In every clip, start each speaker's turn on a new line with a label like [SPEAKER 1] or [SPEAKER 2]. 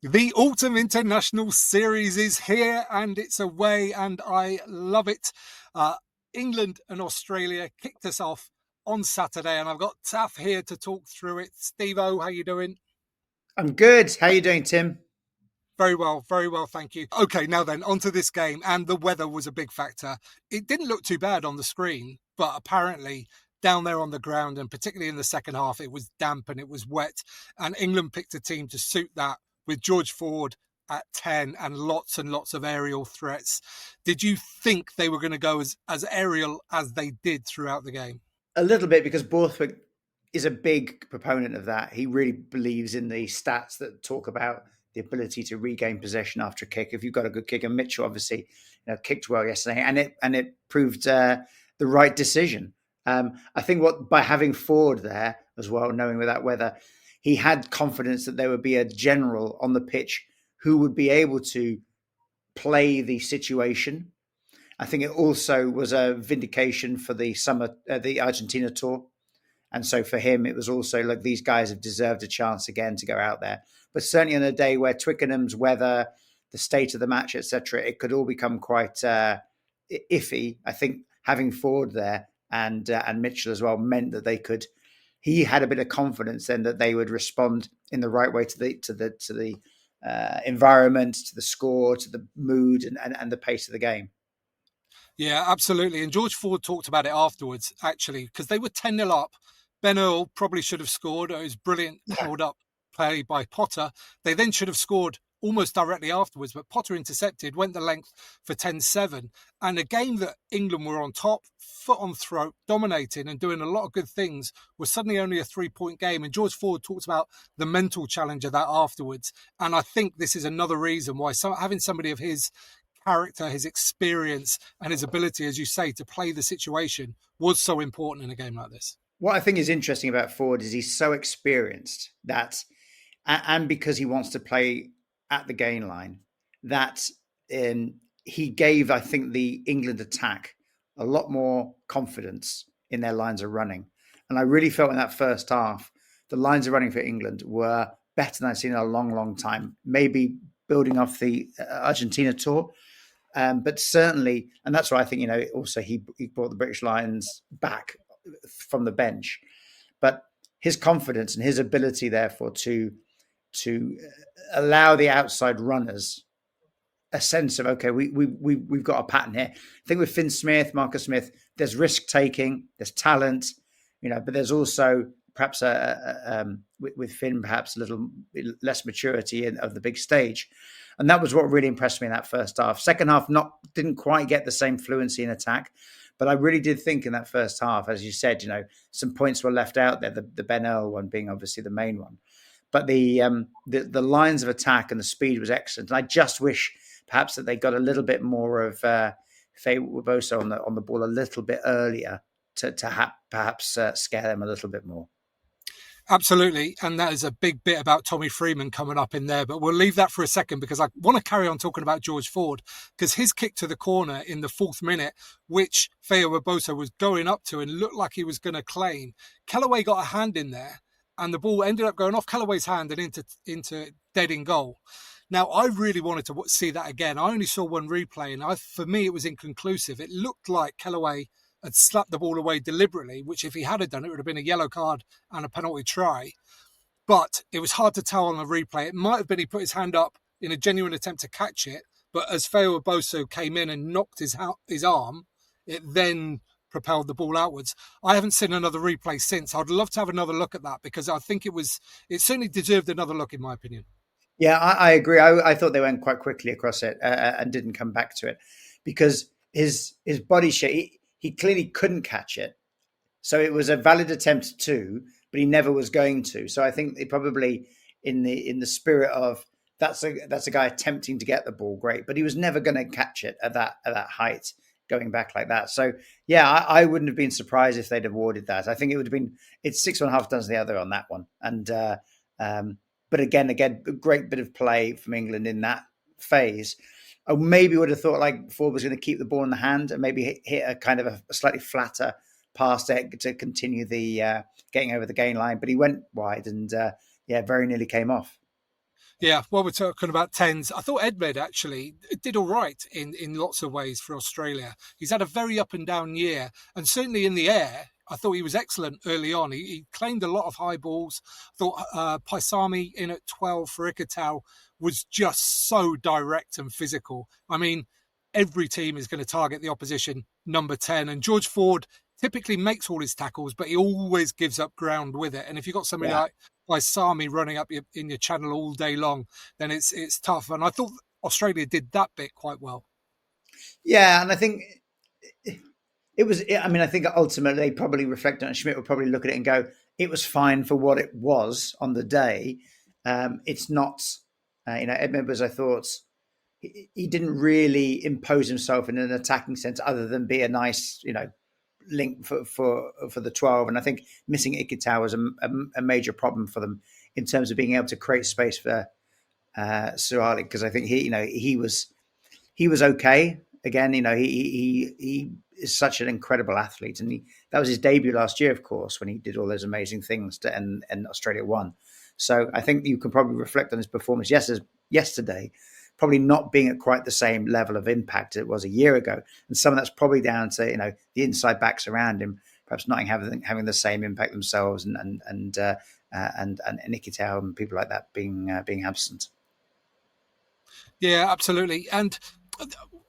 [SPEAKER 1] The Autumn International Series is here and it's away, and I love it. England and Australia kicked us off on Saturday, and I've got Taff here to talk through it. Steve-O, how you doing?
[SPEAKER 2] I'm good. How you doing, Tim?
[SPEAKER 1] Very well, thank you. Okay, now then, onto this game, and the weather was a big factor. It didn't look too bad on the screen, but apparently down there on the ground, and particularly in the second half, it was damp and it was wet, and England picked a team to suit that with George Ford at 10 and lots of aerial threats. Did you think they were going to go as aerial as they did throughout the game?
[SPEAKER 2] A little bit, because Borthwick is a big proponent of that. He really believes in the stats that talk about the ability to regain possession after a kick. If you've got a good kick, and Mitchell obviously kicked well yesterday, and it proved the right decision. I think by having Ford there as well, knowing with that weather, he had confidence that there would be a general on the pitch who would be able to play the situation. I think it also was a vindication for the Argentina tour. And so for him, it was also like these guys have deserved a chance again to go out there. But certainly on a day where Twickenham's weather, the state of the match, etc., it could all become quite iffy. I think having Ford there and Mitchell as well meant that they could. He had a bit of confidence then that they would respond in the right way to the environment, to the score, to the mood, and the pace of the game.
[SPEAKER 1] Yeah, absolutely. And George Ford talked about it afterwards, actually, because they were 10-0 up. Ben Earl probably should have scored. It was brilliant held up play by Potter. They then should have scored almost directly afterwards, but Potter intercepted, went the length for 10-7. And a game that England were on top, foot on throat, dominating and doing a lot of good things, was suddenly only a 3-point game. And George Ford talked about the mental challenge of that afterwards. And I think this is another reason why having somebody of his character, his experience, and his ability, as you say, to play the situation was so important in a game like this.
[SPEAKER 2] What I think is interesting about Ford is he's so experienced that, and because he wants to play at the gain line, that he gave, I think, the England attack a lot more confidence in their lines of running. And I really felt in that first half, the lines of running for England were better than I've seen in a long time, maybe building off the Argentina tour. But certainly, and that's why I think, also he brought the British Lions back from the bench. But his confidence and his ability, therefore, to allow the outside runners a sense of, okay, we've got a pattern here. I think with Finn Smith, Marcus Smith, there's risk taking, there's talent, but there's also perhaps with Finn, perhaps a little less maturity of the big stage. And that was what really impressed me in that first half. Second half, didn't quite get the same fluency in attack. But I really did think in that first half, as you said, some points were left out there, the Ben Earl one being obviously the main one. But the lines of attack and the speed was excellent. And I just wish perhaps that they got a little bit more of Faye Weboso on the ball a little bit earlier to perhaps scare them a little bit more.
[SPEAKER 1] Absolutely. And that is a big bit about Tommy Freeman coming up in there. But we'll leave that for a second because I want to carry on talking about George Ford, because his kick to the corner in the 4th minute, which Faye Weboso was going up to and looked like he was going to claim, Kellaway got a hand in there and the ball ended up going off Kellaway's hand and into dead in goal. Now, I really wanted to see that again. I only saw one replay and for me, it was inconclusive. It looked like Kellaway had slapped the ball away deliberately, which if he had done, it would have been a yellow card and a penalty try. But it was hard to tell on the replay. It might have been he put his hand up in a genuine attempt to catch it, but as Faye Weboso came in and knocked his arm, it then propelled the ball outwards. I haven't seen another replay since. I'd love to have another look at that because I think it certainly deserved another look in my opinion.
[SPEAKER 2] Yeah, I agree. I thought they went quite quickly across it and didn't come back to it because his body shape, he clearly couldn't catch it. So it was a valid attempt too, but he never was going to. So I think they probably in the spirit of that's a guy attempting to get the ball, great, but he was never going to catch it at that height going back like that. So yeah, I wouldn't have been surprised if they'd awarded that. I think it would have been, it's 6.5 dozen the other on that one. And but again, a great bit of play from England in that phase. I maybe would have thought like Ford was going to keep the ball in the hand and maybe hit a kind of a slightly flatter pass to continue the getting over the gain line, but he went wide and very nearly came off.
[SPEAKER 1] Yeah, while we're talking about tens, I thought Edmed actually did all right in lots of ways for Australia. He's had a very up and down year, and certainly in the air, I thought he was excellent early on. He claimed a lot of high balls. I thought Paisami in at 12 for Ikitau was just so direct and physical. I mean, every team is going to target the opposition number 10, and George Ford typically makes all his tackles, but he always gives up ground with it. And if you've got somebody
[SPEAKER 2] Yeah.
[SPEAKER 1] like Sami running up in your channel all day long, then it's tough. And I thought Australia did that bit quite well.
[SPEAKER 2] Yeah, and I think it was. I mean, I think ultimately they probably reflect on it. Schmidt would probably look at it and go, "It was fine for what it was on the day. It's not." Ed Members, I thought he didn't really impose himself in an attacking sense, other than be a nice, link for the 12. And I think missing Ikitau was a major problem for them in terms of being able to create space for Sualik, because I think he was okay. Again, he is such an incredible athlete, and that was his debut last year, of course, when he did all those amazing things and Australia won. So I think you can probably reflect on his performance yesterday, probably not being at quite the same level of impact it was a year ago, and some of that's probably down to the inside backs around him perhaps not having the same impact themselves, and Nikitao and people like that being absent.
[SPEAKER 1] Yeah, absolutely. And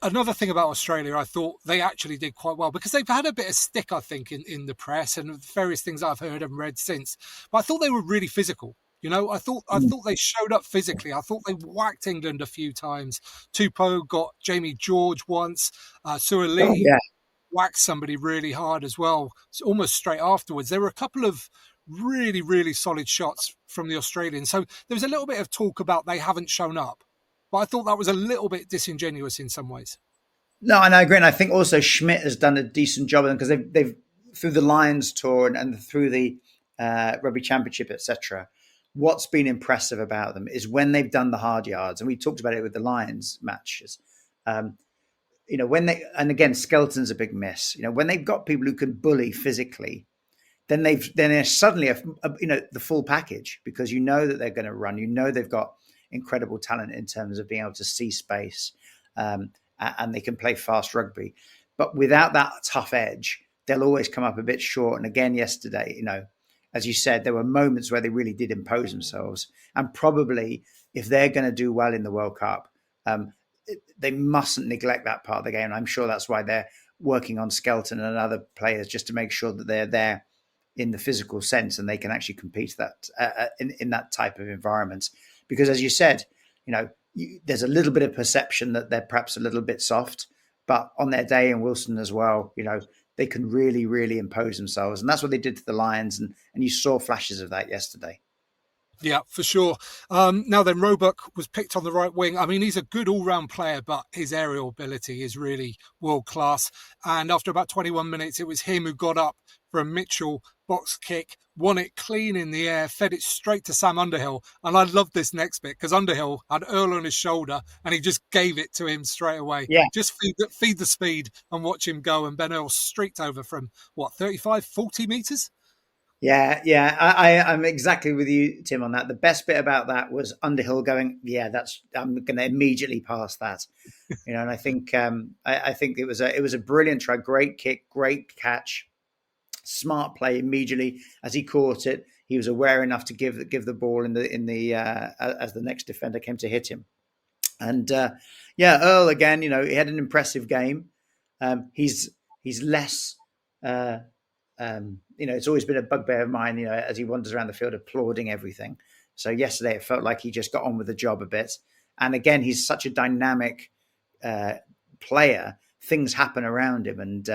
[SPEAKER 1] another thing about Australia, I thought they actually did quite well because they've had a bit of stick, I think, in the press and various things I've heard and read since. But I thought they were really physical. I thought they showed up physically. I thought they whacked England a few times. Tupou got Jamie George once. Suoli whacked somebody really hard as well, almost straight afterwards. There were a couple of really, really solid shots from the Australians. So there was a little bit of talk about they haven't shown up. But I thought that was a little bit disingenuous in some ways.
[SPEAKER 2] No, and I agree. And I think also Schmidt has done a decent job of them, because they've through the Lions tour and through the Rugby Championship, etc. What's been impressive about them is when they've done the hard yards, and we talked about it with the Lions matches. When and again, Skelton's a big miss. When they've got people who can bully physically, then they're suddenly the full package, because that they're going to run. They've got incredible talent in terms of being able to see space, and they can play fast rugby. But without that tough edge, they'll always come up a bit short. And again, yesterday, as you said, there were moments where they really did impose themselves. And probably if they're going to do well in the World Cup, they mustn't neglect that part of the game. And I'm sure that's why they're working on Skelton and other players, just to make sure that they're there in the physical sense and they can actually compete that in that type of environment. Because as you said, there's a little bit of perception that they're perhaps a little bit soft, but on their day, and Wilson as well, they can really, really impose themselves. And that's what they did to the Lions. And you saw flashes of that yesterday.
[SPEAKER 1] Yeah, for sure. Now then, Roebuck was picked on the right wing. I mean, he's a good all-round player, but his aerial ability is really world-class. And after about 21 minutes, it was him who got up for a Mitchell box kick, won it clean in the air, fed it straight to Sam Underhill. And I love this next bit because Underhill had Earl on his shoulder and he just gave it to him straight away.
[SPEAKER 2] Yeah.
[SPEAKER 1] Just feed the speed and watch him go. And Ben Earl streaked over from, 35, 40 metres?
[SPEAKER 2] Yeah. I'm exactly with you, Tim, on that. The best bit about that was Underhill going, I'm going to immediately pass that. And I think I think it was a brilliant try, great kick, great catch, smart play immediately as he caught it. He was aware enough to give the ball in the as the next defender came to hit him. And Earl again, he had an impressive game. He's less. It's always been a bugbear of mine, as he wanders around the field applauding everything. So yesterday it felt like he just got on with the job a bit. And again, he's such a dynamic player. Things happen around him, and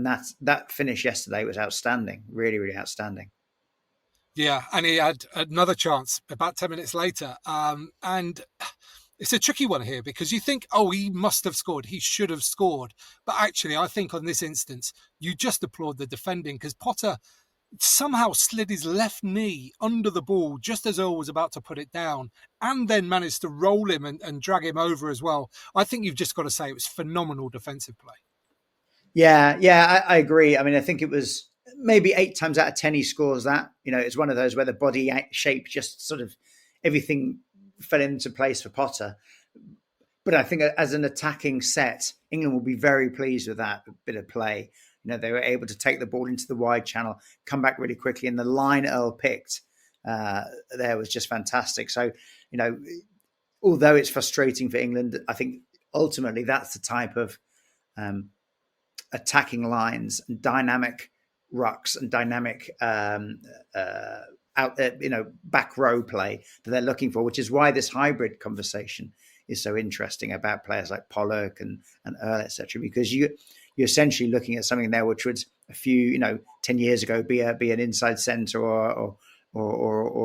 [SPEAKER 2] that finish yesterday was outstanding, really, really outstanding.
[SPEAKER 1] Yeah, and he had another chance about 10 minutes later. And it's a tricky one here because you think, he must have scored. He should have scored. But actually, I think on this instance, you just applaud the defending because Potter somehow slid his left knee under the ball just as Earl was about to put it down and then managed to roll him and drag him over as well. I think you've just got to say it was phenomenal defensive play.
[SPEAKER 2] Yeah, I agree. I mean, I think it was maybe 8 times out of 10 he scores that. It's one of those where the body shape just sort of everything fell into place for Potter. But I think as an attacking set, England will be very pleased with that bit of play. They were able to take the ball into the wide channel, come back really quickly, and the line Earl picked there was just fantastic. So, although it's frustrating for England, I think ultimately that's the type of attacking lines and dynamic rucks and dynamic back row play that they're looking for, which is why this hybrid conversation is so interesting about players like Pollock and Earl, etc. Because you're essentially looking at something there which would 10 years ago be an inside centre or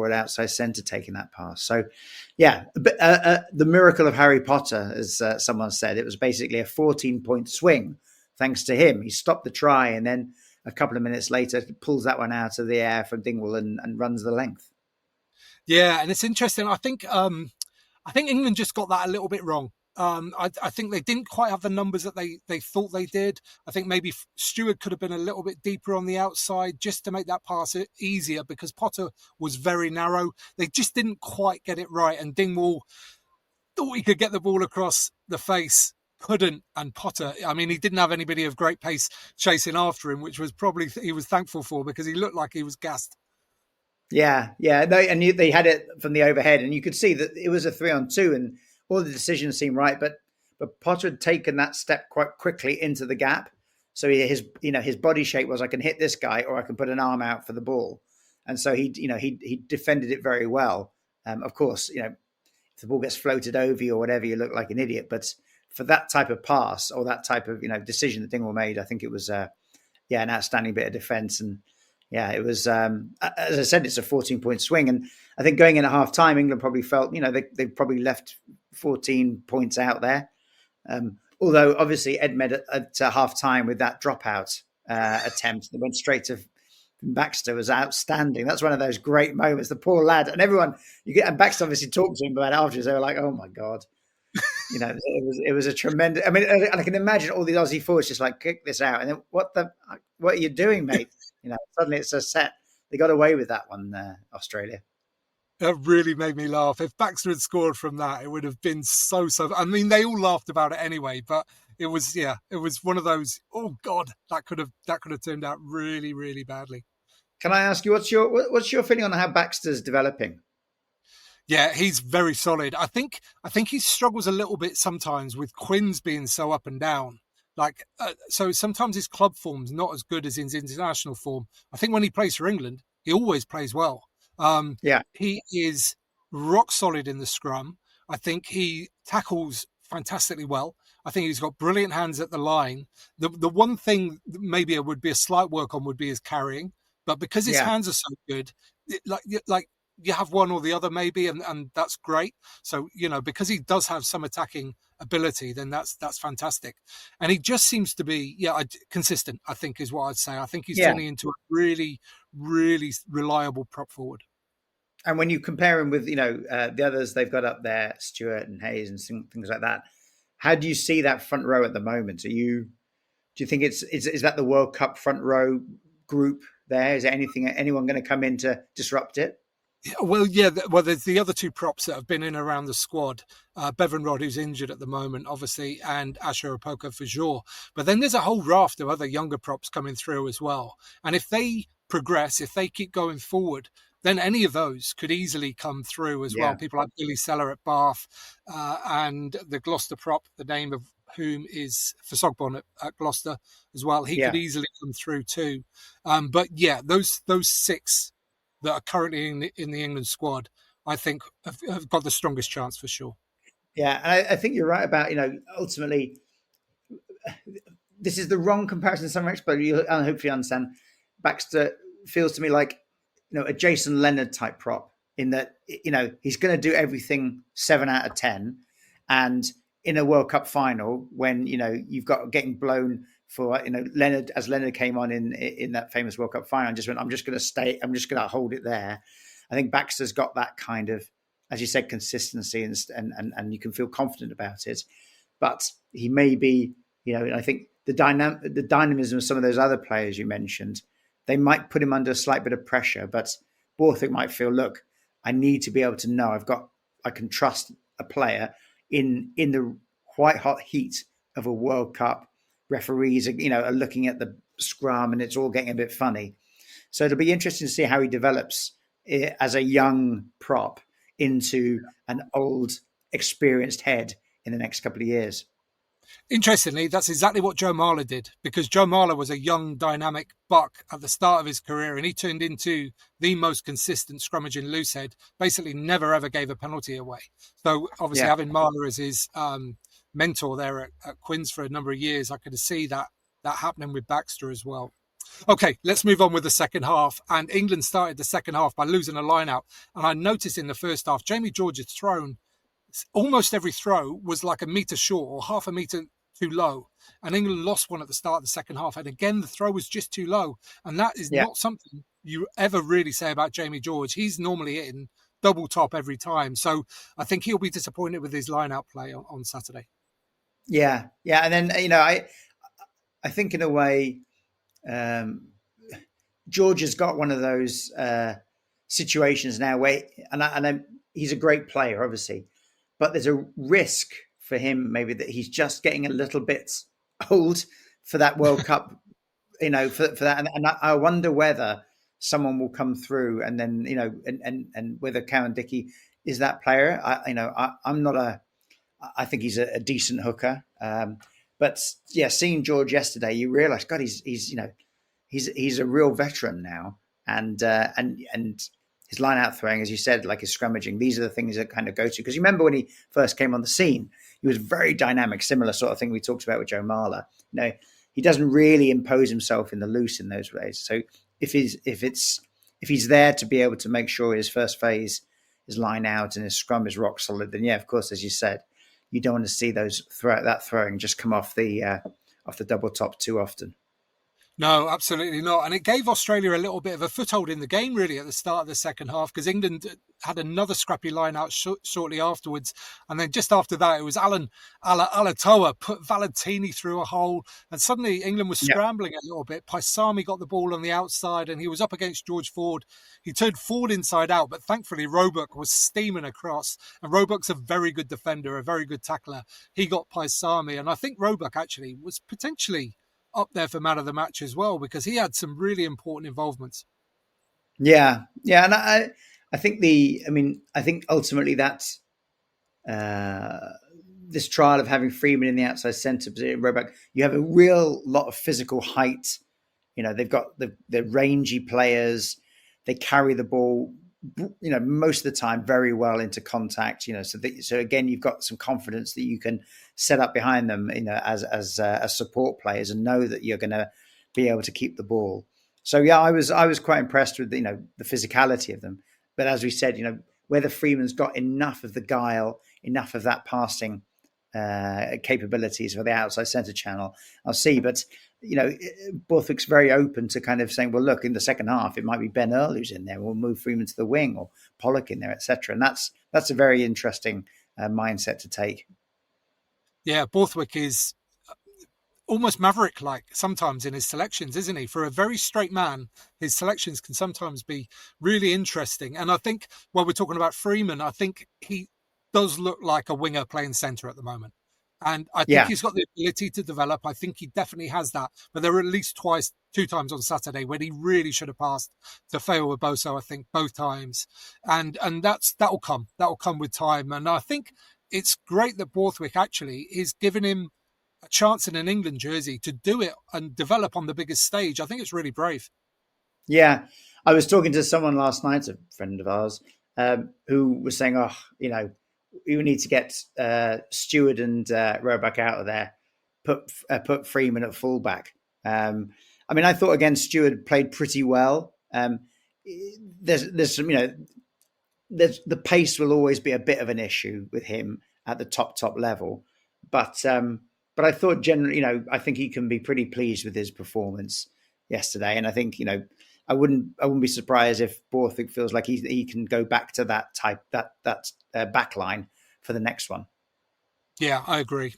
[SPEAKER 2] an outside centre taking that pass. So, yeah, the miracle of Harry Potter, as someone said, it was basically a 14-point swing thanks to him. He stopped the try and then a couple of minutes later pulls that one out of the air from Dingwall and runs the length.
[SPEAKER 1] Yeah, and it's interesting. I think England just got that a little bit wrong. I think they didn't quite have the numbers that they thought they did. I think maybe Stewart could have been a little bit deeper on the outside just to make that pass easier because Potter was very narrow. They just didn't quite get it right. And Dingwall thought he could get the ball across the face, couldn't. And Potter, I mean, he didn't have anybody of great pace chasing after him, which was probably he was thankful for because he looked like he was gassed.
[SPEAKER 2] Yeah. They had it from the overhead, and you could see that it was a 3-on-2, and all the decisions seemed right. But Potter had taken that step quite quickly into the gap, so his body shape was I can hit this guy or I can put an arm out for the ball, and so he defended it very well. Of course, if the ball gets floated over you or whatever, you look like an idiot. But for that type of pass or that type of decision that Dingwall made, I think it was an outstanding bit of defence. And yeah, it was, as I said, it's a 14-point swing. And I think going in at half time, England probably felt, they probably left 14 points out there. Although obviously Ed Med at half time with that dropout attempt that went straight to Baxter was outstanding. That's one of those great moments. The poor lad and everyone, and Baxter obviously talked to him about it afterwards. They were like, oh my God. It was a tremendous. I mean, I can imagine all the Aussie forwards just like kick this out, and then what are you doing, mate? Suddenly it's a set. They got away with that one, Australia.
[SPEAKER 1] That really made me laugh. If Baxter had scored from that, it would have been so. I mean, they all laughed about it anyway, but it was one of those. Oh God, that could have turned out really, really badly.
[SPEAKER 2] Can I ask you what's your feeling on how Baxter's developing?
[SPEAKER 1] Yeah, he's very solid. I think he struggles a little bit sometimes with Quinn's being so up and down. So sometimes his club form's not as good as his international form. I think when he plays for England, he always plays well. He is rock solid in the scrum. I think he tackles fantastically well. I think he's got brilliant hands at the line. The one thing maybe it would be a slight work on would be his carrying, but because his hands are so good, like you have one or the other maybe, and that's great. So, because he does have some attacking ability, then that's fantastic. And he just seems to be, consistent, I think is what I'd say. I think he's turning into a really, really reliable prop forward.
[SPEAKER 2] And when you compare him with, the others they've got up there, Stewart and Hayes and things like that, how do you see that front row at the moment? Do you think is that the World Cup front row group there? Is there anyone going to come in to disrupt it?
[SPEAKER 1] Well, yeah. Well, there's the other two props that have been in around the squad. Bevan Rodd, who's injured at the moment, obviously, and Asher Opoka for sure. But then there's a whole raft of other younger props coming through as well. And if they progress, if they keep going forward, then any of those could easily come through as well. People like Billy Seller at Bath and the Gloucester prop, the name of whom is for Sogbon at Gloucester as well. He could easily come through too. But yeah, those six that are currently in the England squad, I think have got the strongest chance for sure.
[SPEAKER 2] Yeah, and I think you're right about, ultimately, this is the wrong comparison in some respects, but you'll hopefully understand. Baxter feels to me like, a Jason Leonard type prop in that, he's going to do everything 7 out of 10. And in a World Cup final, when, you've got getting blown for, Leonard, as Leonard came on in that famous World Cup final and just went, I'm just going to hold it there. I think Baxter's got that kind of, as you said, consistency and you can feel confident about it. But he may be, I think the dynamism of some of those other players you mentioned, they might put him under a slight bit of pressure, but Borthwick might feel, look, I need to be able to know I've got I can trust a player in the white hot heat of a World Cup. Referees are looking at the scrum and it's all getting a bit funny. So it'll be interesting to see how he develops as a young prop into an old, experienced head in the next couple of years.
[SPEAKER 1] Interestingly, that's exactly what Joe Marler did, because Joe Marler was a young, dynamic buck at the start of his career, and he turned into the most consistent scrummaging loosehead, basically never ever gave a penalty away. So obviously
[SPEAKER 2] Yeah.
[SPEAKER 1] having Marler as his mentor there at Quins for a number of years, I could see that happening with Baxter as well. Okay, let's move on with the second half. And England started the second half by losing a line out. And I noticed in the first half, Jamie George had thrown almost every throw was like a metre short or half a metre too low. And England lost one at the start of the second half. And again, the throw was just too low. And that is not something you ever really say about Jamie George. He's normally hitting double top every time. So I think he'll be disappointed with his line out play on Saturday.
[SPEAKER 2] Yeah. And then, I think in a way, George has got one of those situations now where, he's a great player, obviously, but there's a risk for him maybe that he's just getting a little bit old for that World Cup, for that. And I wonder whether someone will come through and then, and whether Cowan Dickey is that player. I think he's a decent hooker. But yeah, seeing George yesterday, you realise, God, he's a real veteran now, and his line out throwing, as you said, like his scrummaging, these are the things that kind of go to. Because you remember when he first came on the scene, he was very dynamic, similar sort of thing we talked about with Joe Marler. He doesn't really impose himself in the loose in those ways. So if he's there to be able to make sure his first phase, his line out and his scrum is rock solid, then yeah, of course, as you said, you don't want to see that throwing just come off the double top too often.
[SPEAKER 1] No, absolutely not. And it gave Australia a little bit of a foothold in the game, really, at the start of the second half, because England had another scrappy line out shortly afterwards. And then just after that, it was Alan Alatoa put Valentini through a hole. And suddenly England was scrambling a little bit. Paisami got the ball on the outside and he was up against George Ford. He turned Ford inside out, but thankfully Roebuck was steaming across. And Roebuck's a very good defender, a very good tackler. He got Paisami. And I think Roebuck actually was potentially up there for man of the match as well, because he had some really important involvements.
[SPEAKER 2] Yeah. And I think I think ultimately that's this trial of having Freeman in the outside centre position, Roebuck, you have a real lot of physical height. They've got the rangy players. They carry the ball, most of the time very well into contact. So again, you've got some confidence that you can set up behind them, as support players, and know that you're going to be able to keep the ball. So yeah, I was quite impressed with the physicality of them. But as we said, whether Freeman's got enough of the guile, enough of that passing capabilities for the outside centre channel, I'll see. But Borthwick's very open to kind of saying, well, look, in the second half, it might be Ben Earl who's in there. We'll move Freeman to the wing, or Pollock in there, etc. And that's a very interesting mindset to take.
[SPEAKER 1] Yeah, Borthwick is almost maverick-like sometimes in his selections, isn't he? For a very straight man, his selections can sometimes be really interesting. And I think while we're talking about Freeman, I think he does look like a winger playing centre at the moment. And I think he's got the ability to develop. I think he definitely has that. But there were at least two times on Saturday when he really should have passed to Feo Boso, I think, both times. And that'll come. That'll come with time. And I think it's great that Borthwick actually is giving him a chance in an England jersey to do it and develop on the biggest stage. I think it's really brave.
[SPEAKER 2] Yeah. I was talking to someone last night, a friend of ours, who was saying, we need to get Stewart and Roebuck out of there, put Freeman at fullback. I thought again Stewart played pretty well. There's some, the pace will always be a bit of an issue with him at the top level, but I thought generally, I think he can be pretty pleased with his performance yesterday, and I think I wouldn't be surprised if Borthwick feels like he can go back to that type that back line for the next one.
[SPEAKER 1] Yeah, I agree.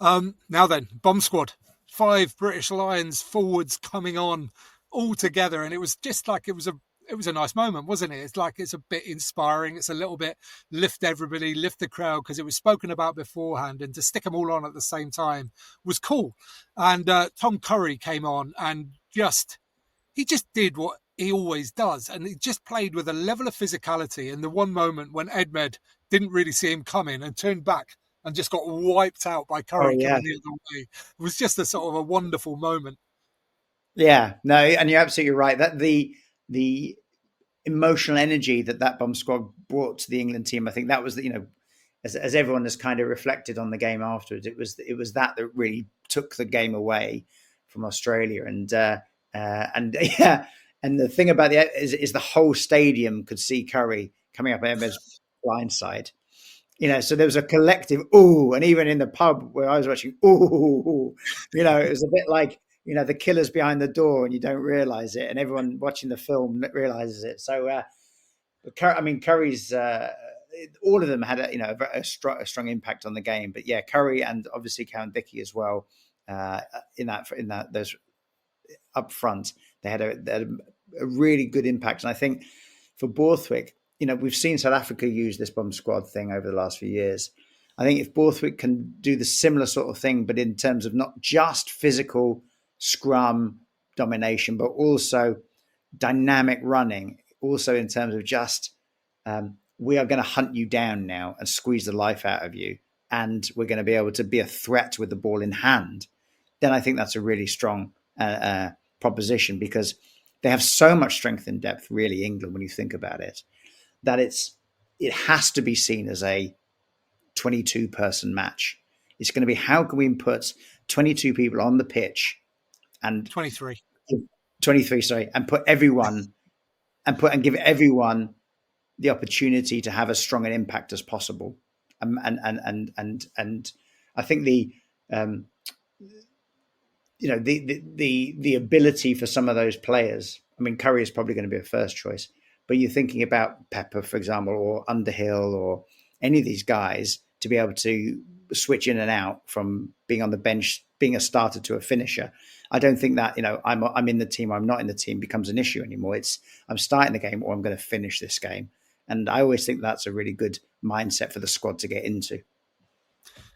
[SPEAKER 1] Now then, bomb squad, 5 British Lions forwards coming on all together, and it was just like it was was a nice moment, wasn't it? It's like, it's a bit inspiring. It's a little bit lift everybody, lift the crowd, because it was spoken about beforehand, and to stick them all on at the same time was cool. And Tom Curry came on and he just did what he always does, and he just played with a level of physicality. And the one moment when Edmed didn't really see him coming and turned back and just got wiped out by Curry coming the other way, it was just a sort of a wonderful moment.
[SPEAKER 2] Yeah, no, and you're absolutely right. That the emotional energy that bomb squad brought to the England team, I think that was as everyone has kind of reflected on the game afterwards, it was that really took the game away from Australia. And yeah, and the thing about is the whole stadium could see Curry coming up Edmed's blind side. So there was a collective ooh, and even in the pub where I was watching, ooh, it was a bit like, the killer's behind the door and you don't realize it, and everyone watching the film realizes it. So, Curry's, all of them had a strong impact on the game. But yeah, Curry and obviously Cowan-Dickie as well. Those up front, they had a really good impact. And I think for Borthwick, we've seen South Africa use this bomb squad thing over the last few years. I think if Borthwick can do the similar sort of thing, but in terms of not just physical scrum domination, but also dynamic running, also in terms of just we are going to hunt you down now and squeeze the life out of you, and we're going to be able to be a threat with the ball in hand, then I think that's a really strong proposition, because they have so much strength and depth, really, England, when you think about it, that it has to be seen as a 22-person match. It's going to be, how can we put 22 people on the pitch and
[SPEAKER 1] 23,
[SPEAKER 2] sorry, and put everyone and give everyone the opportunity to have as strong an impact as possible. And I think the ability for some of those players, Curry is probably going to be a first choice, but you're thinking about Pepper, for example, or Underhill, or any of these guys, to be able to switch in and out from being on the bench, being a starter to a finisher. I don't think that, I'm in the team, I'm not in the team becomes an issue anymore. It's, I'm starting the game or I'm going to finish this game. And I always think that's a really good mindset for the squad to get into.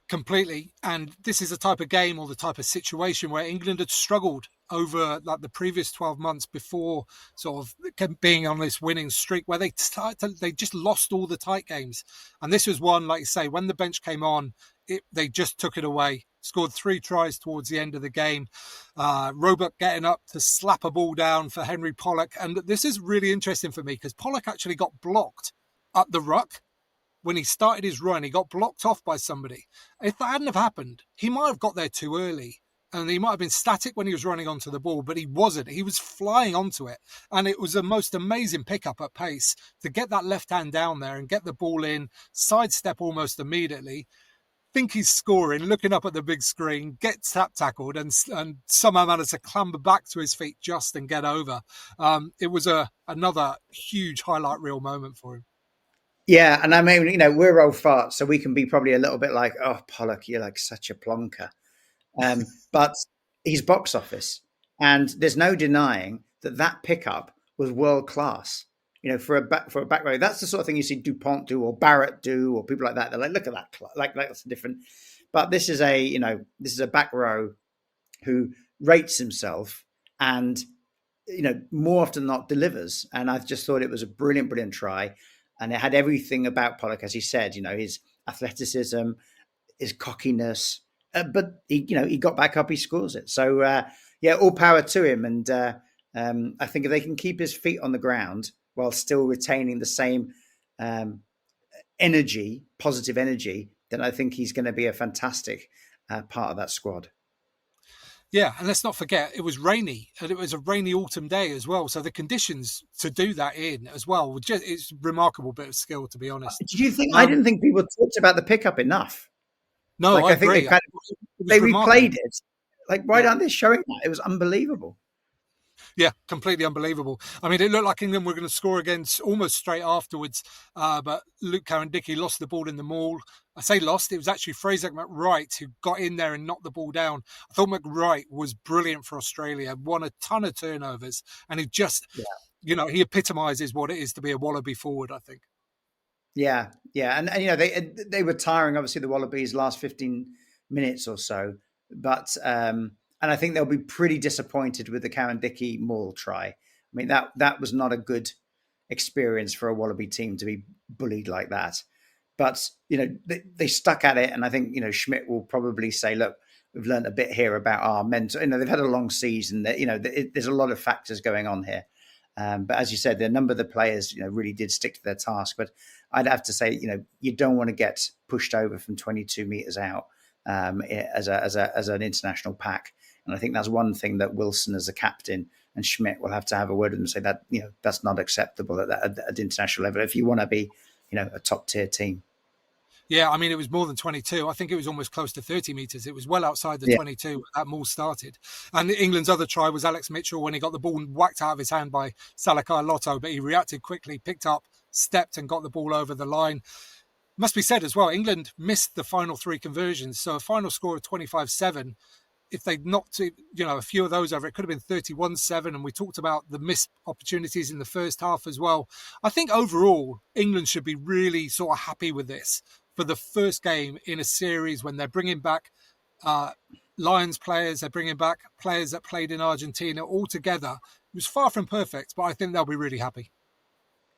[SPEAKER 1] Completely. And this is the type of game, or the type of situation, where England had struggled over like the previous 12 months before sort of being on this winning streak, where they just lost all the tight games. And this was one, like you say, when the bench came on, they just took it away. Scored 3 tries towards the end of the game. Roebuck getting up to slap a ball down for Henry Pollock. And this is really interesting for me, because Pollock actually got blocked at the ruck. When he started his run, he got blocked off by somebody. If that hadn't have happened, he might have got there too early, and he might have been static when he was running onto the ball, but he wasn't. He was flying onto it, and it was the most amazing pickup at pace to get that left hand down there and get the ball in, sidestep almost immediately, think he's scoring, looking up at the big screen, get tackled, and somehow managed to clamber back to his feet just and get over. It was another huge highlight reel moment for him.
[SPEAKER 2] Yeah, and we're old farts, so we can be probably a little bit like, oh, Pollock, you're like such a plonker. But he's box office, and there's no denying that pickup was world class. For a back row, that's the sort of thing you see Dupont do, or Barrett do, or people like that. They're like, look at that, like that's different. But this is a back row who rates himself, and more often than not delivers. And I just thought it was a brilliant try. And it had everything about Pollock, as he said, his athleticism, his cockiness, but he got back up, he scores it. So all power to him. And I think if they can keep his feet on the ground while still retaining the same positive energy, then I think he's going to be a fantastic part of that squad.
[SPEAKER 1] Yeah, and let's not forget, it was rainy, and it was a rainy autumn day as well. So the conditions to do that in as well, it's a remarkable bit of skill, to be honest.
[SPEAKER 2] Did you think? I didn't think people talked about the pickup enough.
[SPEAKER 1] No, I agree.
[SPEAKER 2] Think they replayed it. Like, why aren't they showing that? It was unbelievable.
[SPEAKER 1] Yeah, completely unbelievable. It looked like England were going to score again almost straight afterwards, but Luke Cowan-Dickie lost the ball in the maul. I say lost, it was actually Fraser McWright who got in there and knocked the ball down. I thought McWright was brilliant for Australia, won a ton of turnovers, and he just he epitomises what it is to be a Wallaby forward, I think.
[SPEAKER 2] Yeah, yeah, and they were tiring. Obviously, the Wallabies last 15 minutes or so, but and I think they'll be pretty disappointed with the Cowan Dickey Maul try. I mean that was not a good experience for a Wallaby team to be bullied like that. But they stuck at it, and I think Schmidt will probably say, "Look, we've learned a bit here about our mental. They've had a long season. That there's a lot of factors going on here." But as you said, the number of the players, really did stick to their task. But I'd have to say, you don't want to get pushed over from 22 meters out as an international pack. And I think that's one thing that Wilson, as a captain, and Schmidt will have to have a word with them and say that that's not acceptable at international level if you want to be a top tier team.
[SPEAKER 1] Yeah, I mean, it was more than 22. I think it was almost close to 30 metres. It was well outside the 22 when that Maul started. And England's other try was Alex Mitchell when he got the ball whacked out of his hand by Salakai Lotto, but he reacted quickly, picked up, stepped and got the ball over the line. Must be said as well, England missed the final 3 conversions. So a final score of 25-7. If they'd knocked a few of those over, it could have been 31-7. And we talked about the missed opportunities in the first half as well. I think overall, England should be really sort of happy with this for the first game in a series when they're bringing back Lions players, they're bringing back players that played in Argentina all together. It was far from perfect, but I think they'll be really happy.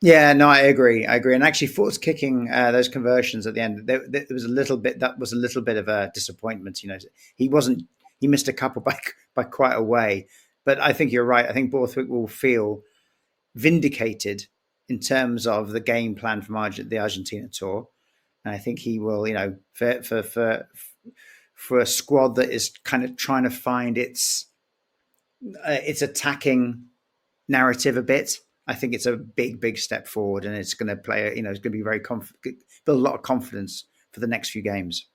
[SPEAKER 2] Yeah, no, I agree. And actually, Fort's kicking those conversions at the end. There was a little bit of a disappointment. He missed a couple by quite a way. But I think you're right. I think Borthwick will feel vindicated in terms of the game plan from the Argentina tour. And I think he will, for a squad that is kind of trying to find its attacking narrative a bit. I think it's a big step forward, and it's going to play. It's going to be very build a lot of confidence for the next few games.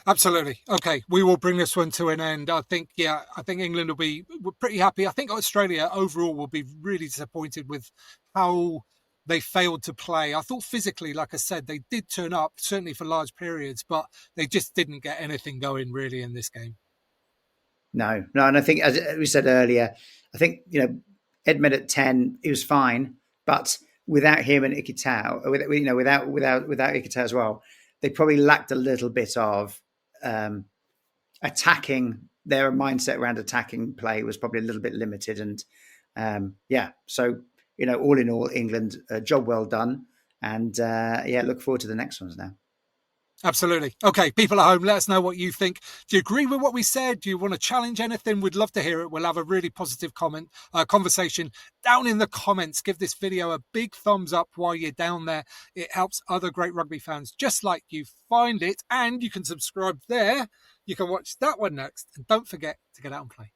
[SPEAKER 1] Absolutely. Okay, we will bring this one to an end. I think England will be pretty happy. I think Australia overall will be really disappointed with how they failed to play. I thought physically, like I said, they did turn up, certainly for large periods, but they just didn't get anything going really in this game. No,
[SPEAKER 2] and I think, as we said earlier, I think, Edmed at 10, he was fine, but without him and Ikitau, without Ikitau as well, they probably lacked a little bit of attacking. Their mindset around attacking play was probably a little bit limited, and so all in all, England, job well done, and look forward to the next ones now.
[SPEAKER 1] Absolutely. Okay, people at home, let us know what you think. Do you agree with what we said? Do you want to challenge anything? We'd love to hear it. We'll have a really positive conversation down in the comments. Give this video a big thumbs up while you're down there. It helps other great rugby fans just like you find it. And you can subscribe there. You can watch that one next. And don't forget to get out and play.